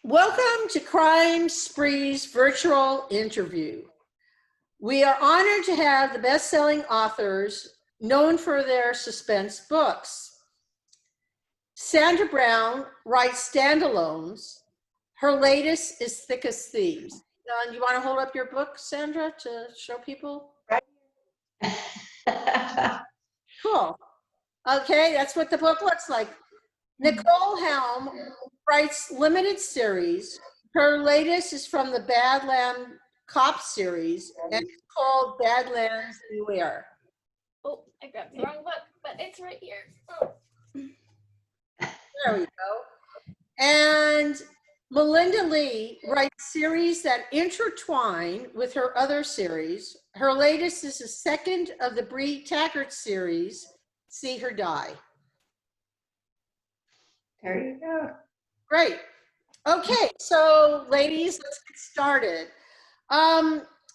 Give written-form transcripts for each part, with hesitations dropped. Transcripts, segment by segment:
Welcome to Crime Spree's virtual interview. We are honored to have the best-selling authors known for their suspense books. Sandra Brown writes standalones. Her latest is Thick as Thieves. You want to hold up your book, Sandra, to show people? Cool. Okay, that's what the book looks like. Nicole Helm writes limited series. Her latest is from the Badland Cop series, and it's called Badlands Beware. Oh, I grabbed the wrong book, but it's right here. Oh. There we go. And Melinda Leigh writes series that intertwine with her other series. Her latest is the second of the Bree Taggart series, See Her Die. There you go. Great. Okay, so ladies, let's get started.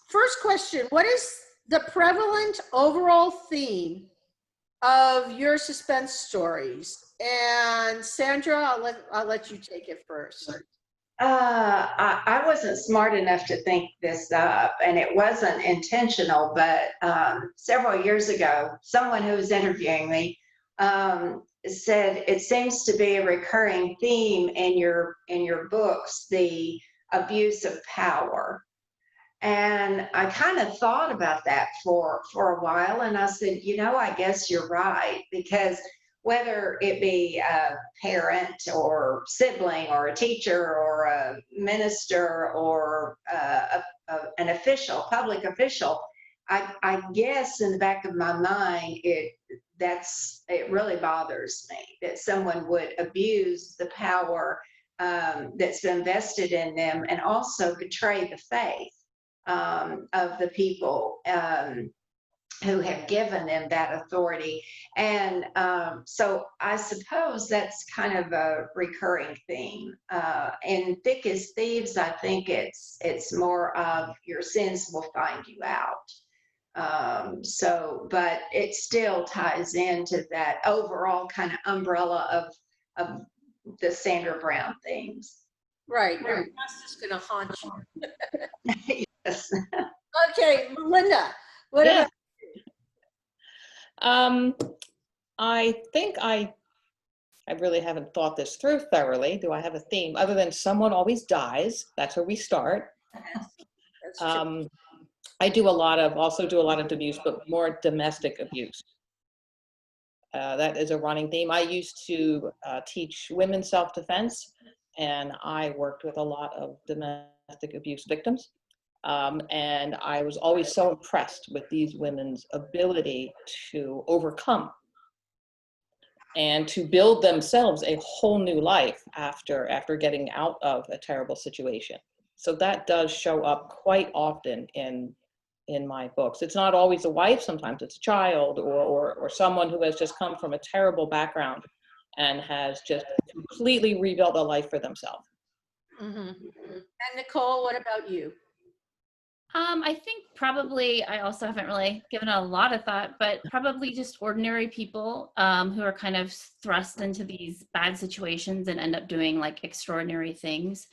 First question, what is the prevalent overall theme of your suspense stories? And Sandra, I'll let you take it first. I wasn't smart enough to think this up, and it wasn't intentional, but several years ago, someone who was interviewing me said it seems to be a recurring theme in your books, the abuse of power. And I kind of thought about that for a while, and I said, you know, I guess you're right, because whether it be a parent or sibling or a teacher or a minister or an official, public official, I guess in the back of my mind, it really bothers me that someone would abuse the power that's been vested in them and also betray the faith of the people who have given them that authority. And so I suppose that's kind of a recurring theme. In Thick as Thieves, I think it's more of your sins will find you out. But it still ties into that overall kind of umbrella of the Sandra Brown themes. Right, your past is gonna haunt you. Yes. Okay, Melinda, what about I think I really haven't thought this through thoroughly. Do I have a theme other than someone always dies? That's where we start. That's true. I also do a lot of abuse, but more domestic abuse. That is a running theme. I used to teach women's self-defense, and I worked with a lot of domestic abuse victims. And I was always so impressed with these women's ability to overcome and to build themselves a whole new life after getting out of a terrible situation. So that does show up quite often in my books. It's not always a wife, sometimes it's a child or someone who has just come from a terrible background and has just completely rebuilt a life for themselves. Mm-hmm. And Nicole, what about you? I think probably, I also haven't really given it a lot of thought, but probably just ordinary people who are kind of thrust into these bad situations and end up doing like extraordinary things.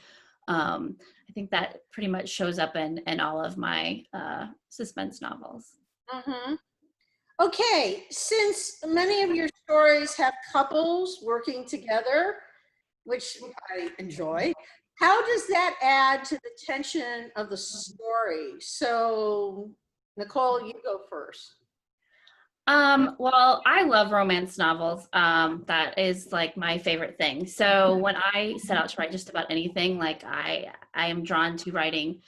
I think that pretty much shows up in all of my suspense novels. Mm-hmm. Okay, since many of your stories have couples working together, which I enjoy, how does that add to the tension of the story? So, Nicole, you go first. Well, I love romance novels. That is like my favorite thing. So when I set out to write just about anything, like I am drawn to writing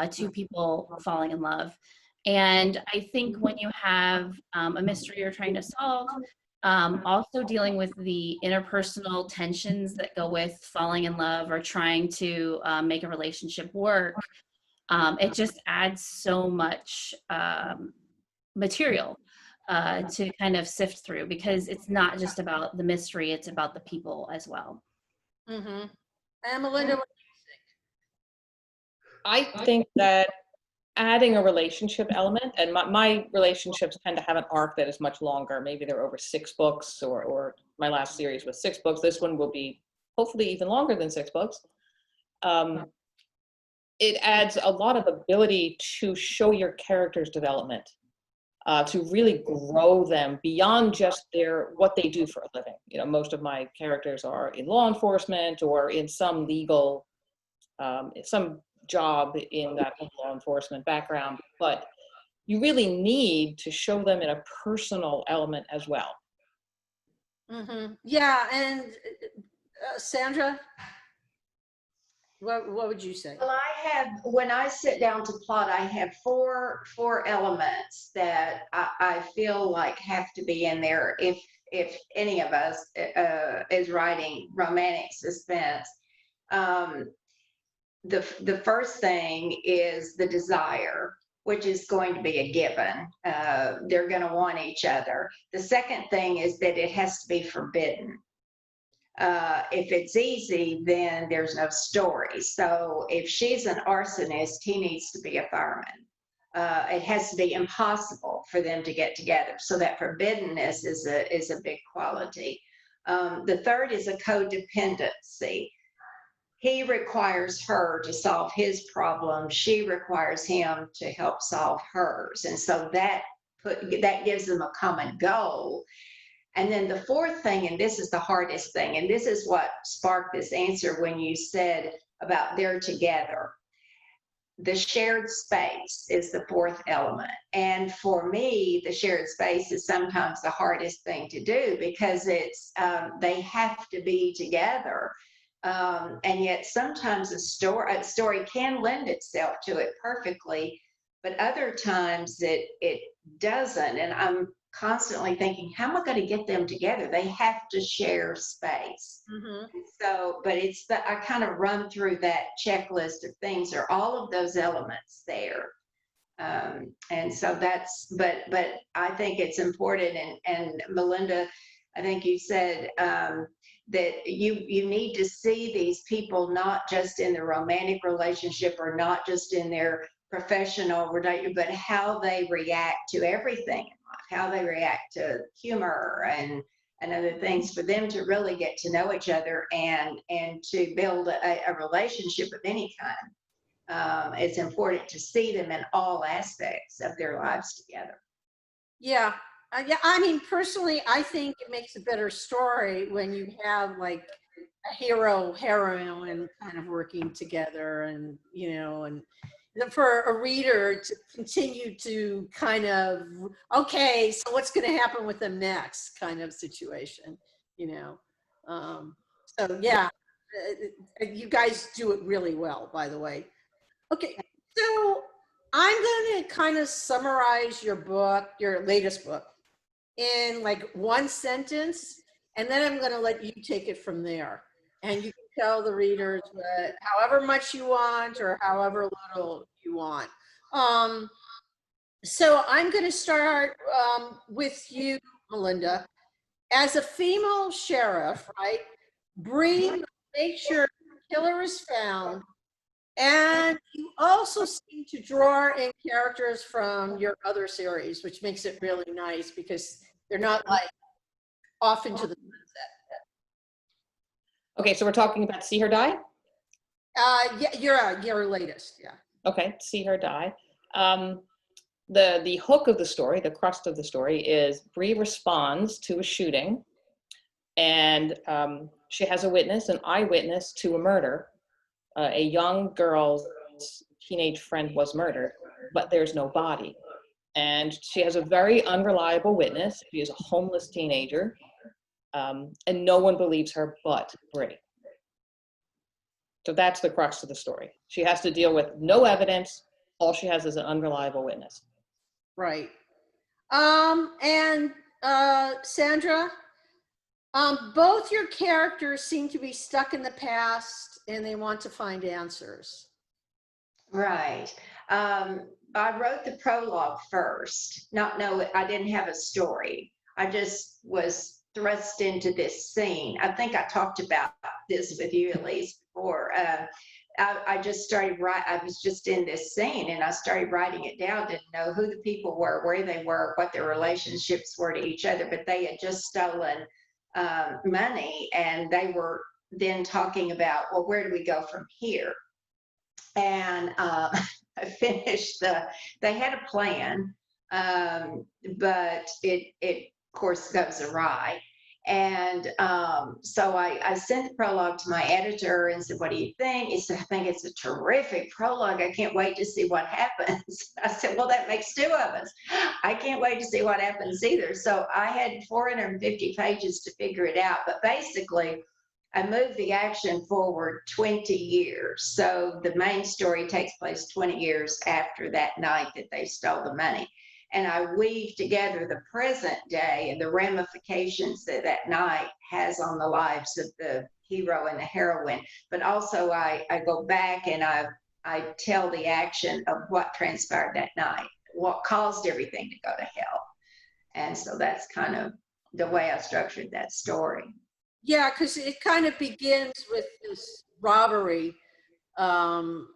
two people falling in love. And I think when you have a mystery you're trying to solve, also dealing with the interpersonal tensions that go with falling in love or trying to make a relationship work, it just adds so much material to kind of sift through, because it's not just about the mystery, it's about the people as well. Mm-hmm. And Melinda, what do you think? I think that adding a relationship element, and my relationships tend to have an arc that is much longer. Maybe they're over 6 books, or my last series was 6 books. This one will be hopefully even longer than 6 books. it adds a lot of ability to show your character's development, to really grow them beyond just what they do for a living. You know, most of my characters are in law enforcement or in some legal, some job in that law enforcement background, but you really need to show them in a personal element as well. Yeah, and Sandra, what would you say? Well, when I sit down to plot, I have four elements that I feel like have to be in there if any of us is writing romantic suspense. The first thing is the desire, which is going to be a given. They're going to want each other. The second thing is that it has to be forbidden. If it's easy, then there's no story. So if she's an arsonist, he needs to be a fireman. It has to be impossible for them to get together. So that forbiddenness is a big quality. The third is a codependency. He requires her to solve his problem. She requires him to help solve hers. And so that gives them a common goal. And then the fourth thing, and this is the hardest thing, and this is what sparked this answer when you said about they're together. The shared space is the fourth element. And for me, the shared space is sometimes the hardest thing to do because they have to be together. And yet sometimes a story can lend itself to it perfectly, but other times it doesn't. And I'm constantly thinking, how am I going to get them together? They have to share space. So, but I kind of run through that checklist of things. Are all of those elements there? And so but I think it's important. And Melinda, I think you said that you need to see these people not just in the romantic relationship or not just in their professional relationship, but how they react to everything in life, how they react to humor and other things, for them to really get to know each other and to build a relationship of any kind. It's important to see them in all aspects of their lives together. Yeah. Yeah, I mean, personally, I think it makes a better story when you have like a heroine kind of working together, and and for a reader to continue to kind of, okay, so what's going to happen with them next kind of situation, so yeah, you guys do it really well, by the way. Okay, so I'm going to kind of summarize your latest book, in like one sentence, and then I'm going to let you take it from there. And you can tell the readers however much you want or however little you want. So I'm going to start with you, Melinda. As a female sheriff, right, Bree makes sure the killer is found. And you also seem to draw in characters from your other series, which makes it really nice because they're not like off into the sunset. Okay, so we're talking about See Her Die? Yeah, your latest, yeah. Okay, See Her Die. The hook of the story, the crust of the story, is Bree responds to a shooting, and she has an eyewitness to a murder. A young girl's teenage friend was murdered, but there's no body. And she has a very unreliable witness. She is a homeless teenager, and no one believes her but Bree. So that's the crux of the story. She has to deal with no evidence. All she has is an unreliable witness. Right. And Sandra, both your characters seem to be stuck in the past and they want to find answers. Right. I wrote the prologue first. I didn't have a story. I just was thrust into this scene. I think I talked about this with you at least before. I just started I was just in this scene and I started writing it down. Didn't know who the people were, where they were, what their relationships were to each other, but they had just stolen money and they were then talking about, well, where do we go from here? And I finished they had a plan, but it of course goes awry. And so I sent the prologue to my editor and said, what do you think? He said, I think it's a terrific prologue. I can't wait to see what happens. I said, well, that makes two of us. I can't wait to see what happens either. So I had 450 pages to figure it out. But basically, I moved the action forward 20 years. So the main story takes place 20 years after that night that they stole the money. And I weave together the present day and the ramifications that that night has on the lives of the hero and the heroine. But also I go back and I tell the action of what transpired that night, what caused everything to go to hell. And so that's kind of the way I structured that story. Yeah, because it kind of begins with this robbery of,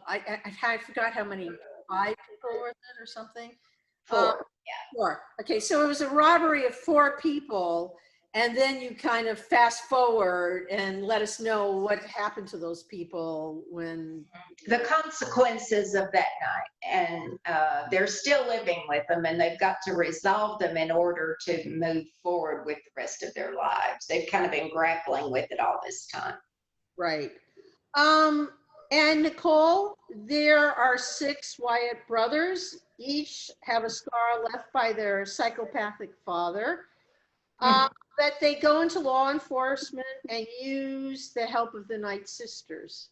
I forgot how many, 5 people were there or something? 4. 4. Okay, so it was a robbery of 4 people, and then you kind of fast forward and let us know what happened to those people when... The consequences of that night, and they're still living with them, and they've got to resolve them in order to move forward with the rest of their lives. They've kind of been grappling with it all this time. Right. And Nicole, there are 6 Wyatt brothers. Each have a scar left by their psychopathic father. But they go into law enforcement and use the help of the Night Sisters.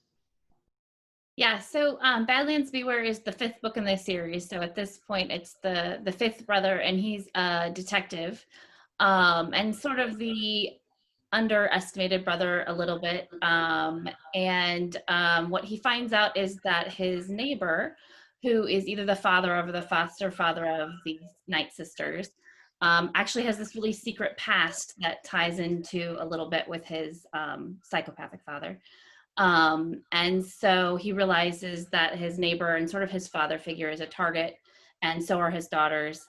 Yeah, so Badlands Beware is the 5th book in the series. So at this point, it's the 5th brother, and he's a detective, and sort of the underestimated brother a little bit. And what he finds out is that his neighbor, who is either the father or the foster father of the Night Sisters, actually has this really secret past that ties into a little bit with his psychopathic father. And so he realizes that his neighbor and sort of his father figure is a target, and so are his daughters.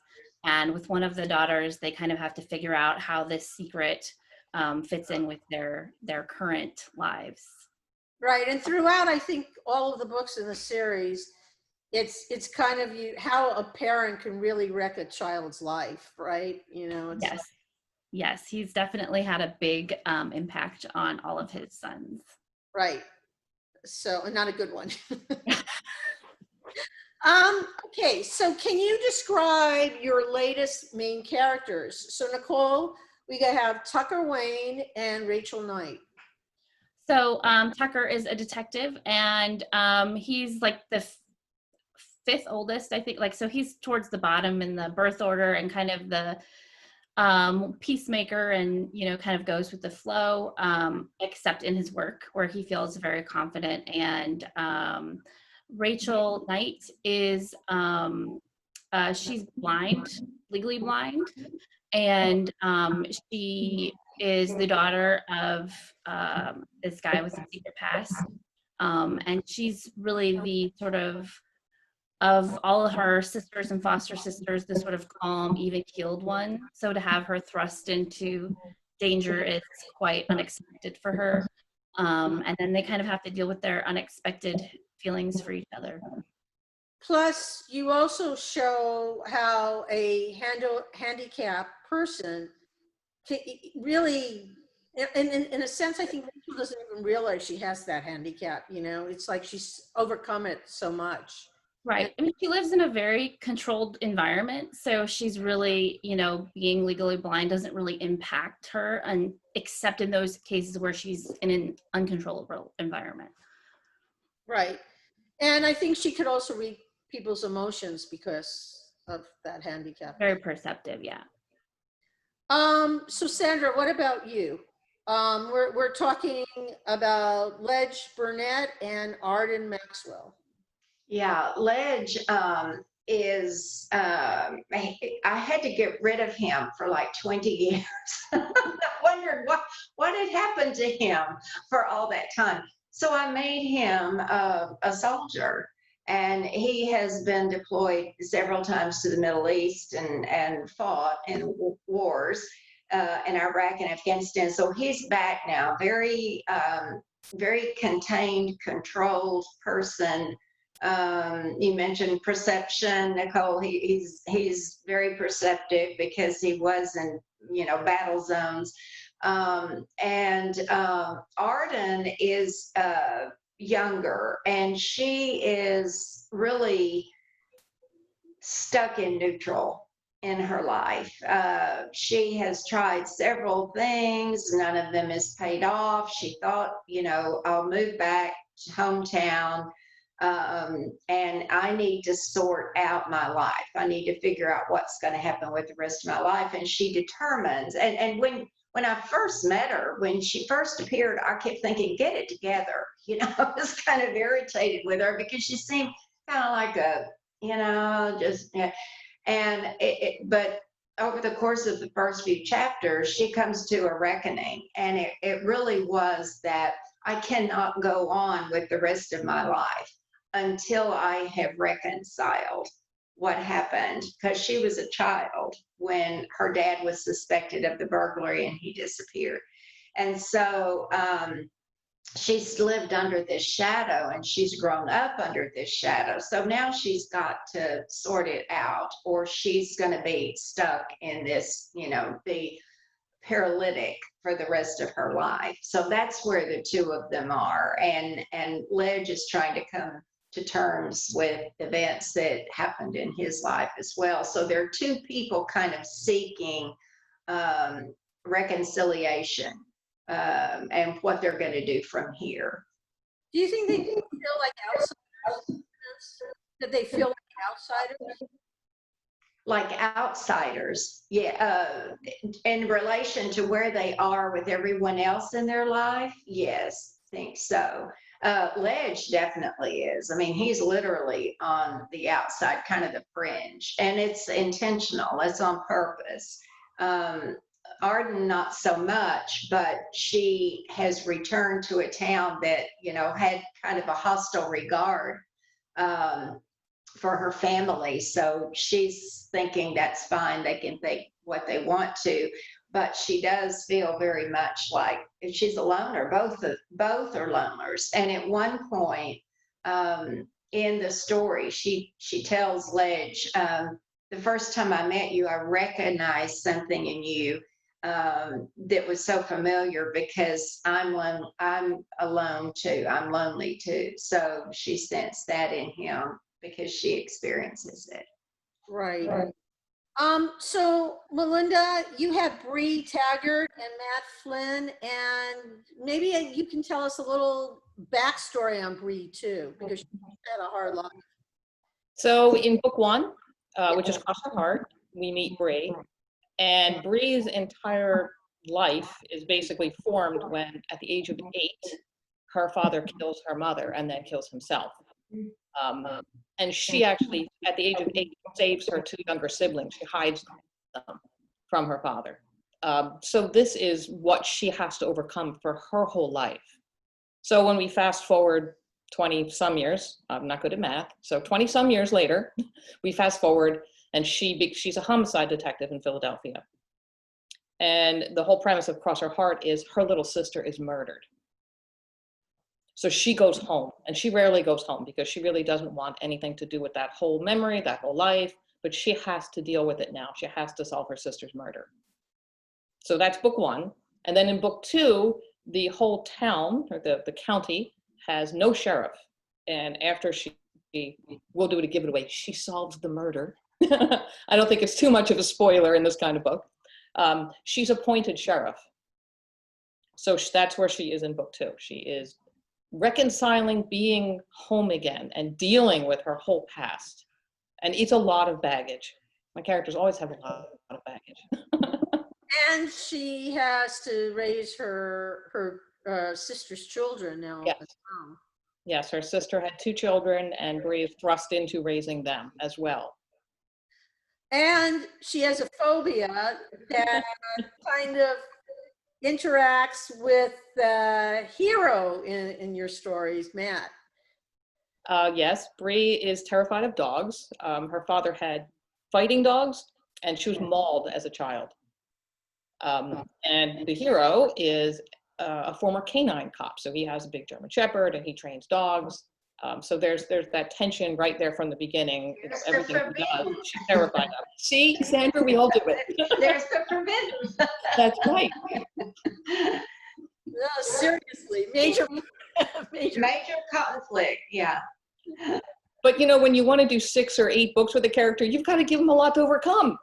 And with one of the daughters, they kind of have to figure out how this secret fits in with their current lives. Right, and throughout, I think all of the books in the series, it's kind of how a parent can really wreck a child's life, right? You know. It's Yes, yes, he's definitely had a big impact on all of his sons. Right. So, not a good one. Okay, so can you describe your latest main characters? So Nicole, we have Tucker Wayne and Rachel Knight. So Tucker is a detective, and he's like the 5th oldest, I think. Like, so he's towards the bottom in the birth order, and kind of the peacemaker, and kind of goes with the flow, except in his work, where he feels very confident. And Rachel Knight is she's blind, legally blind, and she is the daughter of this guy with a secret past, and she's really the sort of all of her sisters and foster sisters, the sort of calm, even-keeled one. So to have her thrust into danger is quite unexpected for her. And then they kind of have to deal with their unexpected feelings for each other. Plus, you also show how a handicapped person can really, in a sense, I think Rachel doesn't even realize she has that handicap. It's like she's overcome it so much. Right. I mean, she lives in a very controlled environment, so she's really, being legally blind doesn't really impact her, and except in those cases where she's in an uncontrollable environment. Right. And I think she could also read people's emotions because of that handicap. Very perceptive, yeah. So Sandra, what about you? We're talking about Ledge Burnett and Arden Maxwell. Yeah, Ledge is, I had to get rid of him for like 20 years. I wondered what had happened to him for all that time. So I made him a soldier, and he has been deployed several times to the Middle East and fought in wars. in Iraq and Afghanistan. So he's back now, very contained, controlled person. You mentioned perception, Nicole. He's very perceptive because he was in, battle zones. Arden is younger, and she is really stuck in neutral in her life. She has tried several things. None of them is paid off. She thought, I'll move back to hometown, and I need to sort out my life. I need to figure out what's going to happen with the rest of my life. And she determines, and when I first met her, when she first appeared, I kept thinking, get it together. I was kind of irritated with her because she seemed kind of like a, just, yeah. But over the course of the first few chapters, she comes to a reckoning. And it really was that I cannot go on with the rest of my life until I have reconciled what happened, because she was a child when her dad was suspected of the burglary and he disappeared. And so she's lived under this shadow, and she's grown up under this shadow. So now she's got to sort it out, or she's going to be stuck in this, be paralytic for the rest of her life. So that's where the two of them are. And Ledge is trying to come to terms with events that happened in his life as well. So there are two people kind of seeking reconciliation and what they're going to do from here. Do you think they feel like outsiders? Did they feel like outsiders? Like outsiders, yeah. In relation to where they are with everyone else in their life, yes, I think so. Ledge definitely is. I mean, he's literally on the outside, kind of the fringe, and it's intentional. It's on purpose. Arden, not so much, but she has returned to a town that, had kind of a hostile regard for her family. So she's thinking that's fine. They can think what they want to, but she does feel very much like she's a loner. Both are loners. And at one point in the story, she tells Ledge, the first time I met you, I recognized something in you that was so familiar, because I'm alone too. I'm lonely too. So she sensed that in him because she experiences it. Right. So Melinda, you have Bree Taggart and Matt Flynn, and maybe you can tell us a little backstory on Bree too, because she had a hard life. So in book one, which is Cross Her Heart, we meet Bree, and Bree's entire life is basically formed when, at the age of 8, her father kills her mother and then kills himself. And she actually, at the age of 8, saves her 2 younger siblings. She hides them from her father. So this is what she has to overcome for her whole life. So when we fast forward 20 some years, I'm not good at math, so 20 some years later, we fast forward, and she's a homicide detective in Philadelphia. And the whole premise of Cross Her Heart is her little sister is murdered. So she goes home, and she rarely goes home because she really doesn't want anything to do with that whole memory, that whole life, but she has to deal with it now. She has to solve her sister's murder. So that's book one. And then in book 2, the whole town, or the county, has no sheriff. And after we'll do it to give it away, she solves the murder. I don't think it's too much of a spoiler in this kind of book. She's appointed sheriff. So that's where she is in book 2. She is reconciling being home again and dealing with her whole past. And it's a lot of baggage. My characters always have a lot of baggage. And she has to raise her sister's children now. Yes. Yes, her sister had 2 children, and Bree is thrust into raising them as well. And she has a phobia that kind of interacts with the hero in your stories, Matt. Yes, Bree is terrified of dogs. Her father had fighting dogs, and she was mauled as a child. And the hero is a former canine cop. So he has a big German Shepherd and he trains dogs. So there's that tension right there from the beginning. You know, everything he does, she's terrified of. See, Sandra, we all do it. There's the forbidden. That's right. No, seriously, major, major. Major conflict, yeah. But you know, when you want to do 6 or 8 books with a character, you've got to give them a lot to overcome.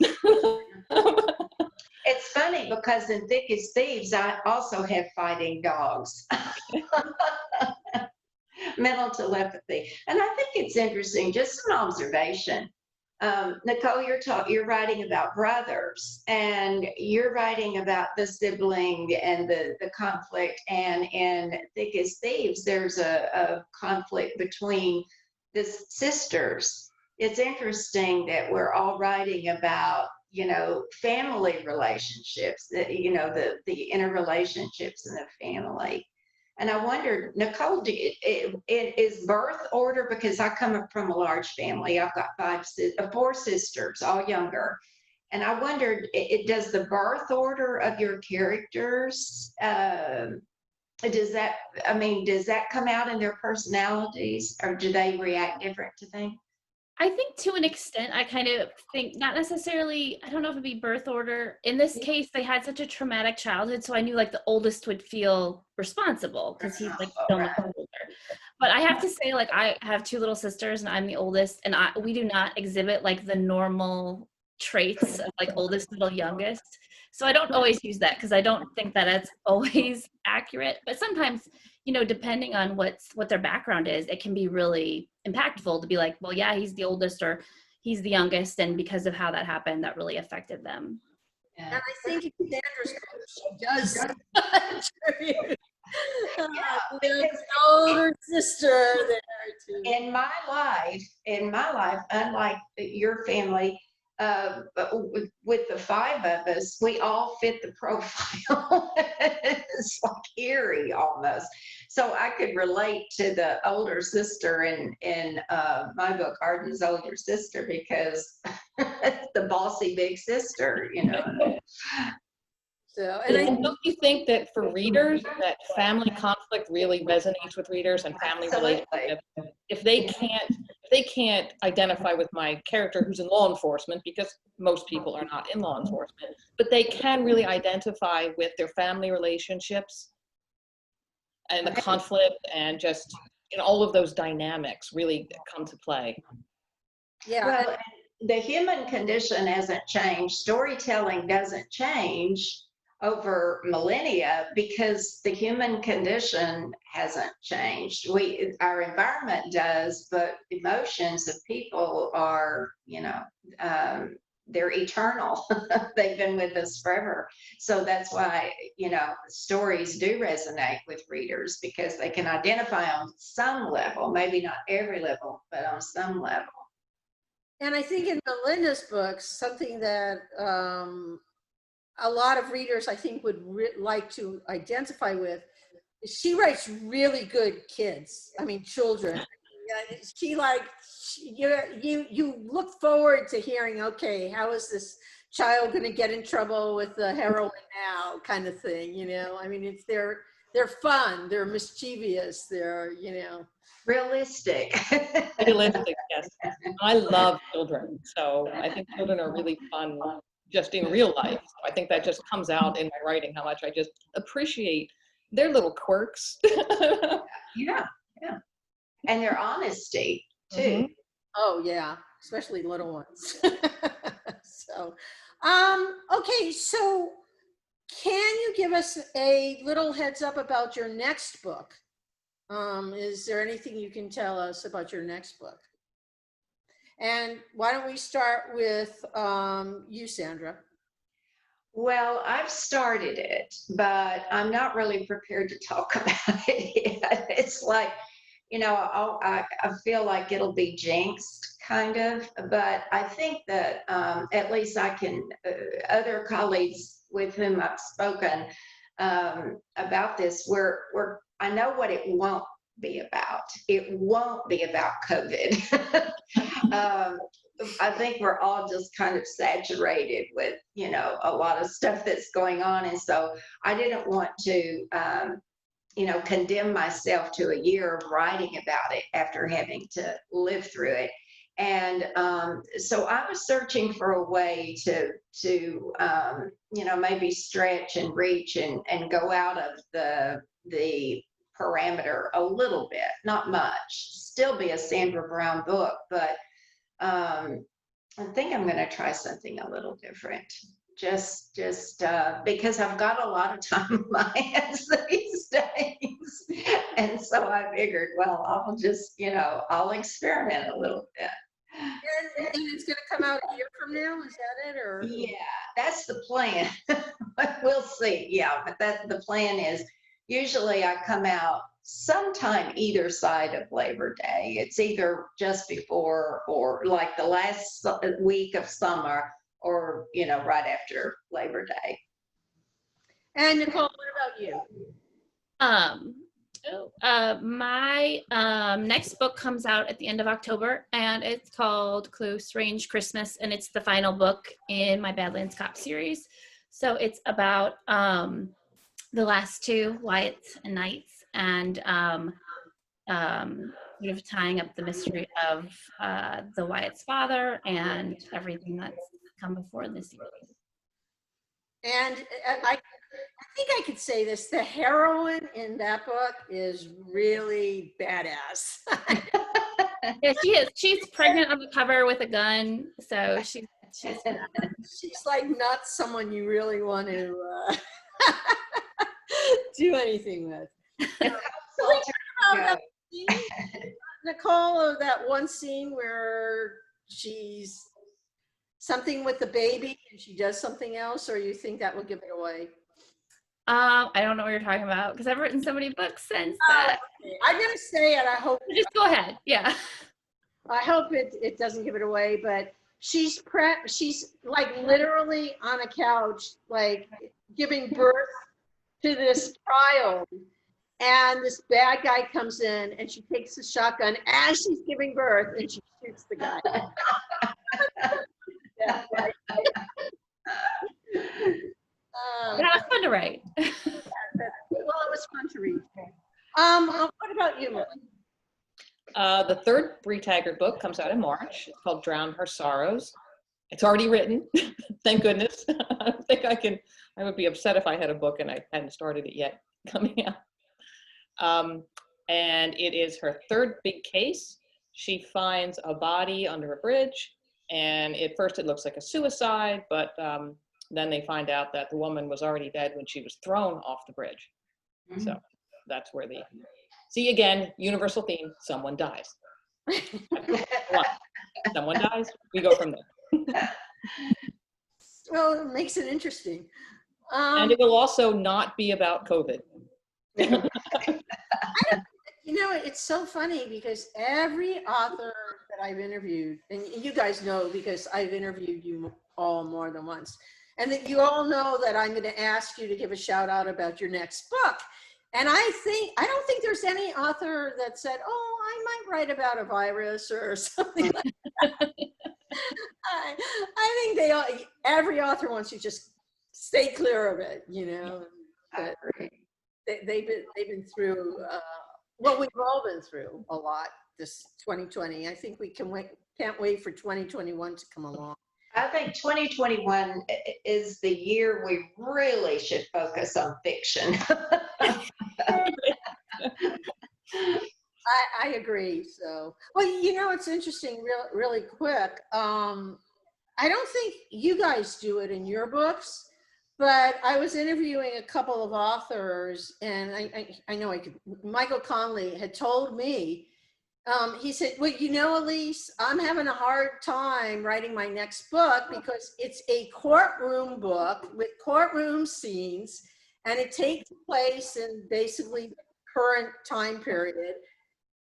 It's funny because in Thick as Thieves, I also have fighting dogs. Mental telepathy. And I think it's interesting, just an observation. Nicole, you're writing about brothers, and you're writing about the sibling and the conflict. And in Thick as Thieves, there's a conflict between the sisters. It's interesting that we're all writing about, you know, family relationships, that, you know, the interrelationships in the family. And I wondered, Nicole, it is birth order, because I come up from a large family. I've got 4 sisters, all younger. And I wondered, does the birth order of your characters, does that come out in their personalities, or do they react different to things? I think to an extent, I kind of think not necessarily, I don't know if it'd be birth order. In this case, they had such a traumatic childhood, so I knew like the oldest would feel responsible because he's like still much older. But I have to say, like, I have 2 little sisters and I'm the oldest, and we do not exhibit like the normal traits of like oldest, middle, youngest. So I don't always use that because I don't think that it's always accurate. But sometimes, you know, depending on what their background is, it can be really impactful to be like, well, yeah, he's the oldest or he's the youngest, and because of how that happened, that really affected them. And I think in Sandra's book, she does attribute the older sister there too. In my life, unlike your family, but with the 5 of us, we all fit the profile. It's like eerie almost. So I could relate to the older sister in my book, Arden's older sister, because the bossy big sister, you know. So, And don't you think that for readers, that family conflict really resonates with readers and family relationships? If they can't identify with my character who's in law enforcement, because most people are not in law enforcement, but they can really identify with their family relationships and the conflict, and just, you know, all of those dynamics really come to play. yeah. Well, the human condition hasn't changed. Storytelling doesn't change over millennia because the human condition hasn't changed. Our environment does, but emotions of people are, you know, they're eternal. They've been with us forever. So that's why, you know, stories do resonate with readers, because they can identify on some level, maybe not every level, but on some level. And I think in Melinda's books, something that a lot of readers, I think, would like to identify with, is she writes really good kids. I mean, children. You look forward to hearing, okay, how is this child going to get in trouble with the heroine now, kind of thing, you know? I mean, they're fun, they're mischievous, they're, you know. Realistic. Realistic, yes. I love children, so I think children are really fun just in real life. So I think that just comes out in my writing, how much I just appreciate their little quirks. Yeah. And their honesty too. Mm-hmm. Oh yeah, especially little ones. So, okay, so can you give us a little heads up about your next book? Is there anything you can tell us about your next book? And why don't we start with you, Sandra? Well, I've started it, but I'm not really prepared to talk about it yet. It's like, you know, I feel like it'll be jinxed, kind of, but I think that at least I can, other colleagues with whom I've spoken about this, I know what it won't be about. It won't be about COVID. I think we're all just kind of saturated with, you know, a lot of stuff that's going on. And so I didn't want to, you know, condemn myself to a year of writing about it after having to live through it. And so I was searching for a way to you know, maybe stretch and reach and go out of the parameter a little bit, not much, still be a Sandra Brown book, but I think I'm going to try something a little different. Just because I've got a lot of time on my hands these days. And so I figured, well, I'll just, you know, I'll experiment a little bit. And it's going to come out a year from now, is that it? Or Yeah, that's the plan. We'll see. Yeah, but the plan is usually I come out sometime either side of Labor Day. It's either just before or like the last week of summer or, you know, right after Labor Day. And Nicole, what about you? My next book comes out at the end of October, and it's called Close Range Christmas, and it's the final book in my Badlands Cop series. So it's about the last two, Wyatt's and Knight's, and sort of tying up the mystery of the Wyatt's father and everything that's come before in this series. And I think I could say this, the heroine in that book is really badass. Yeah, she is. She's pregnant on the cover with a gun, so she's She's like not someone you really want to do anything with. So we talked about that scene, Nicole, of that one scene where she's something with the baby and she does something else, or you think that will give it away? I don't know what you're talking about because I've written so many books since that. Okay. I'm gonna say it. I hope. Just go ahead. Yeah. I hope it doesn't give it away, but she's like literally on a couch, like giving birth to this child. And this bad guy comes in and she takes the shotgun as she's giving birth and she shoots the guy. Yeah, right. That was fun to write. Well, it was fun to read. What about you, Melinda? The third Bree Taggart book comes out in March. It's called Drown Her Sorrows. It's already written, thank goodness. I don't think I would be upset if I had a book and I hadn't started it yet coming out. And it is her third big case. She finds a body under a bridge, and at first it looks like a suicide, but then they find out that the woman was already dead when she was thrown off the bridge. So that's where see again, universal theme, someone dies. Someone dies, we go from there. Well, it makes it interesting. And it will also not be about COVID. You know, it's so funny because every author that I've interviewed, and you guys know because I've interviewed you all more than once, and that you all know that I'm going to ask you to give a shout out about your next book. And I don't think there's any author that said, oh, I might write about a virus or something like that. I think every author wants to just stay clear of it, you know. But they've been through what we've all been through a lot this 2020. I think we can't wait for 2021 to come along. I think 2021 is the year we really should focus on fiction. I agree. So, well, you know, it's interesting, really quick. I don't think you guys do it in your books, but I was interviewing a couple of authors, and I know Michael Conley had told me, he said, well, you know, Elise, I'm having a hard time writing my next book because it's a courtroom book with courtroom scenes, and it takes place in basically the current time period.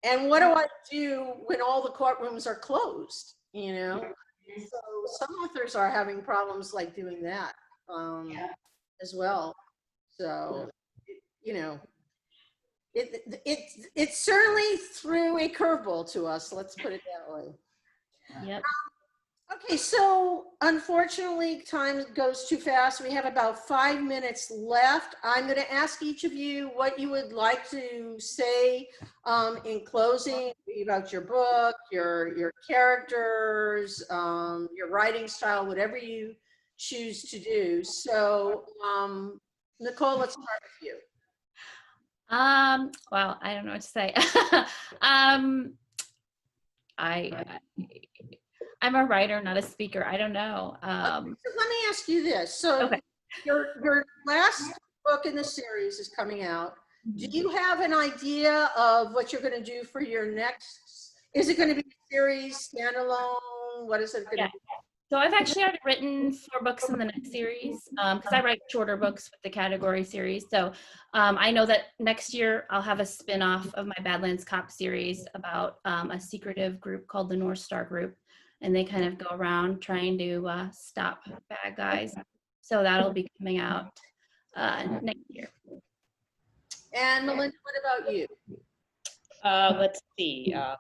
And what do I do when all the courtrooms are closed, you know? So some authors are having problems like doing that as well. So, you know, it certainly threw a curveball to us. Let's put it that way. Yep. Okay, so unfortunately, time goes too fast. We have about 5 minutes left. I'm going to ask each of you what you would like to say in closing about your book, your characters, your writing style, whatever you choose to do. So, Nicole, let's start with you. Well, I don't know what to say. um, I'm a writer, not a speaker. I don't know. So let me ask you this. So Okay. your last book in the series is coming out. Do you have an idea of what you're going to do for your next? Is it going to be a series, standalone? What is it going to Yeah. be? So I've actually already written 4 books in the next series because I write shorter books with the category series. So I know that next year I'll have a spin-off of my Badlands Cop series about a secretive group called the North Star Group. And they kind of go around trying to stop bad guys. So that'll be coming out next year. And Melinda, what about you? Let's see. I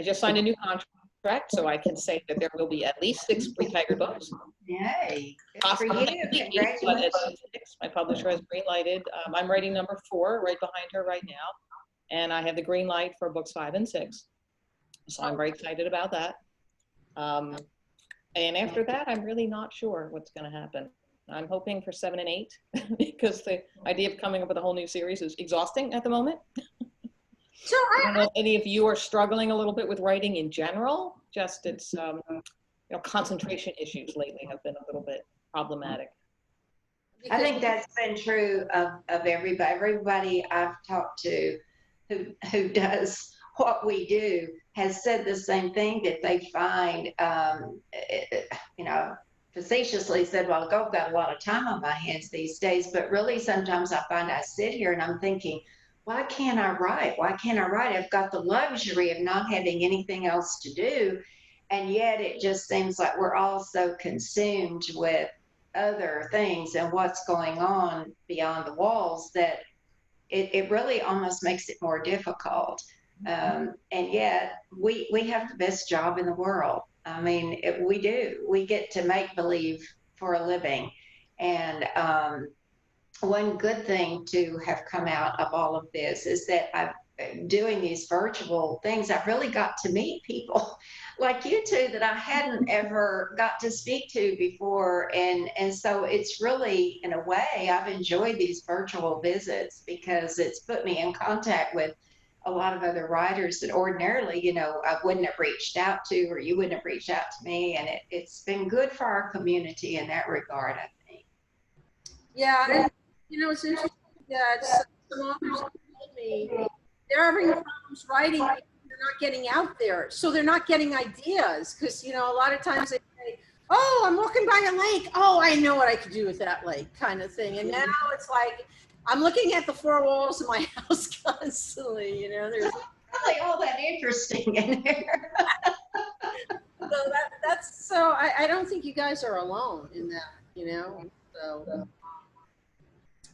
just signed a new contract, so I can say that there will be at least 6 Free-Tiger books. Yay. Good for Possibly you. 8, but at Congratulations. least 6. My publisher has green lighted. I'm writing number 4 right behind her right now, and I have the green light for books 5 and 6. So I'm very excited about that. And after that, I'm really not sure what's going to happen. I'm hoping for 7 and 8 because the idea of coming up with a whole new series is exhausting at the moment. So I don't know if any of you are struggling a little bit with writing in general. Just it's, concentration issues lately have been a little bit problematic. I think that's been true of everybody. Everybody I've talked to who does what we do has said the same thing, that they find, facetiously said, well, I've got a lot of time on my hands these days, but really sometimes I find I sit here and I'm thinking, why can't I write? Why can't I write? I've got the luxury of not having anything else to do. And yet it just seems like we're all so consumed with other things and what's going on beyond the walls that it really almost makes it more difficult. And yet we have the best job in the world. I mean, we do. We get to make believe for a living. And one good thing to have come out of all of this is that doing these virtual things, I've really got to meet people like you two that I hadn't ever got to speak to before. And so it's really, in a way, I've enjoyed these virtual visits because it's put me in contact with a lot of other writers that ordinarily, I wouldn't have reached out to, or you wouldn't have reached out to me. And it's been good for our community in that regard, I think. Yeah, it's interesting that some authors have told me they're having problems writing because they're not getting out there. So they're not getting ideas because, a lot of times they say, oh, I'm walking by a lake. Oh, I know what I could do with that lake kind of thing. And now it's like, I'm looking at the 4 walls of my house constantly, there's really all that interesting in there. So I don't think you guys are alone in that, so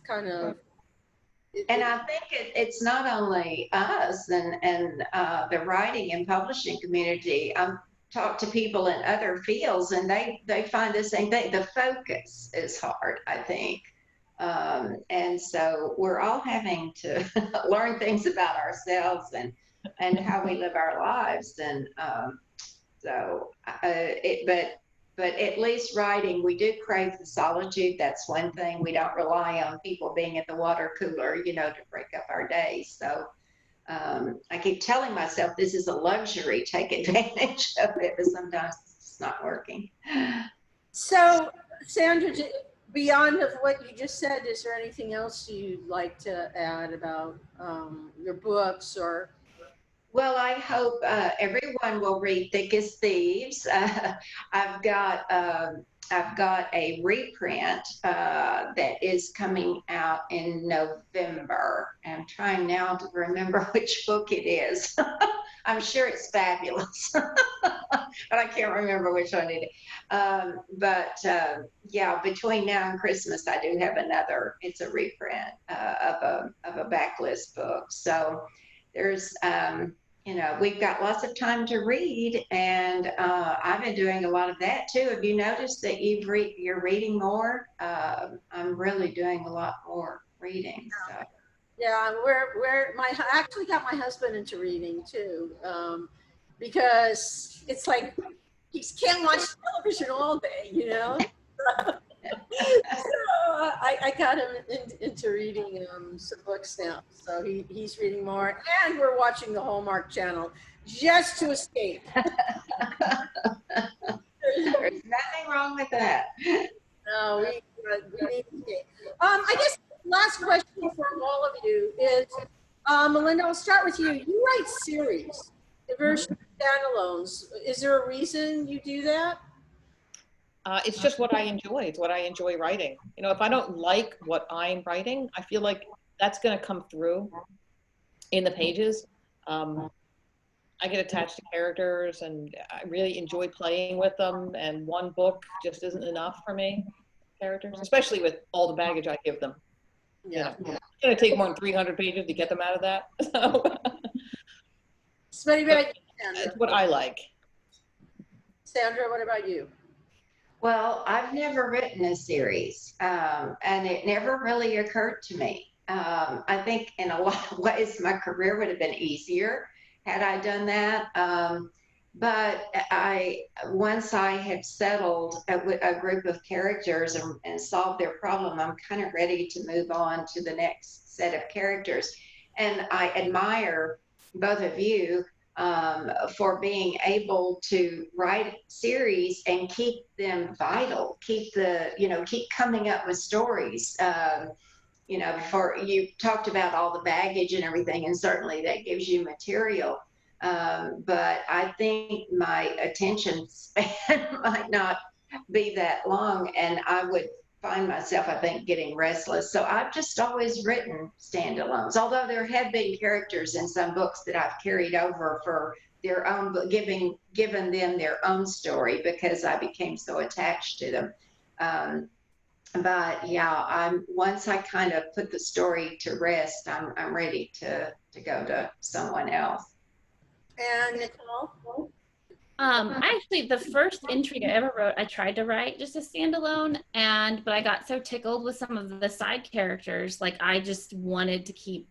kind of. And I think it's not only us and the writing and publishing community. I've talked to people in other fields, and they find the same thing. The focus is hard, I think. And so we're all having to learn things about ourselves and how we live our lives. And but at least writing, we do crave the solitude. That's one thing. We don't rely on people being at the water cooler, to break up our days. So I keep telling myself this is a luxury. Take advantage of it, but sometimes it's not working. So, Sandra, beyond of what you just said, is there anything else you'd like to add about your books or? Well, I hope everyone will read Thick as Thieves. I've got a reprint that is coming out in November. I'm trying now to remember which book it is. I'm sure it's fabulous, but I can't remember which one it is. Yeah, between now and Christmas, I do have another. It's a reprint of a backlist book. So there's we've got lots of time to read, and I've been doing a lot of that too. Have you noticed that you're reading more? I'm really doing a lot more reading. So. Yeah, I actually got my husband into reading too, because it's like he can't watch television all day, So I got him into reading some books now. So he's reading more, and we're watching the Hallmark Channel just to escape. There's nothing wrong with that. No, we need to escape. I guess last question for all of you is, Melinda, I'll start with you. You write series versus standalones. Is there a reason you do that? It's just what I enjoy. It's what I enjoy writing. If I don't like what I'm writing, I feel like that's going to come through in the pages. I get attached to characters, and I really enjoy playing with them. And one book just isn't enough for me. Characters, especially with all the baggage I give them. Yeah. It's going to take more than 300 pages to get them out of that. So what about you, That's Sandra? what I like. Sandra, what about you? Well, I've never written a series, and it never really occurred to me. I think in a lot of ways my career would have been easier had I done that. But once I had settled a group of characters and solved their problem, I'm kind of ready to move on to the next set of characters. And I admire both of you for being able to write series and keep them vital, keep coming up with stories. For you talked about all the baggage and everything, and certainly that gives you material. But I think my attention span might not be that long, and I would find myself, I think, getting restless. So I've just always written standalones, although there have been characters in some books that I've carried over for their own, given them their own story because I became so attached to them. But yeah, once I kind of put the story to rest, I'm ready to go to someone else. And Nicole? Actually, the first intrigue I ever wrote, I tried to write just a standalone, but I got so tickled with some of the side characters, like I just wanted to keep,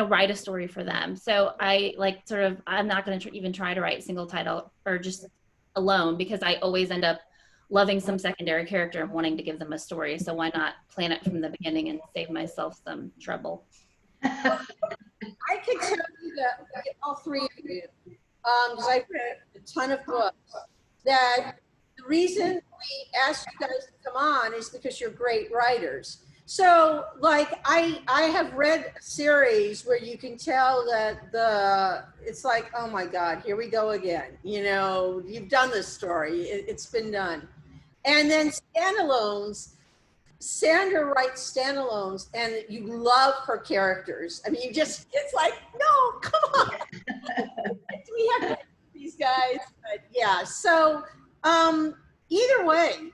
write a story for them. So I I'm not going to even try to write single title or just alone, because I always end up loving some secondary character and wanting to give them a story. So why not plan it from the beginning and save myself some trouble? I can tell you that all three of you, because I've read a ton of books, that the reason we asked you guys to come on is because you're great writers. So, I have read a series where you can tell that it's like, oh my God, here we go again. You've done this story. It's been done. And then standalones, Sandra writes standalones, and you love her characters. I mean, it's like, no, come on. We have these guys, but yeah. So either way,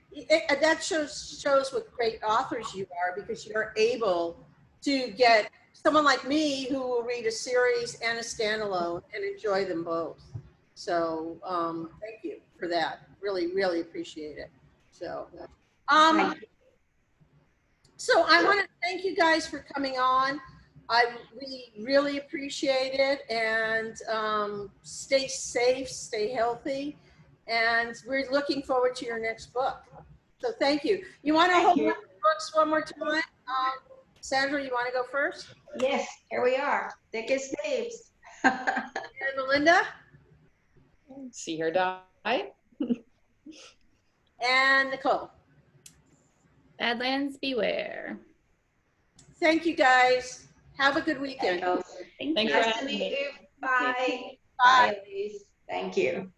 that shows what great authors you are, because you're able to get someone like me who will read a series and a standalone and enjoy them both. So thank you for that. Really, really appreciate it. So. So I want to thank you guys for coming on. We really appreciate it, and stay safe, stay healthy, and we're looking forward to your next book. So thank you. You want to hold up the books one more time? Sandra, you want to go first? Yes, here we are, thick as thieves. And Melinda? See her die. And Nicole? Badlands beware. Thank you guys. Have a good weekend. Thanks for Nice to having meet me. you. Bye. Bye. Bye, Elise. Thank you.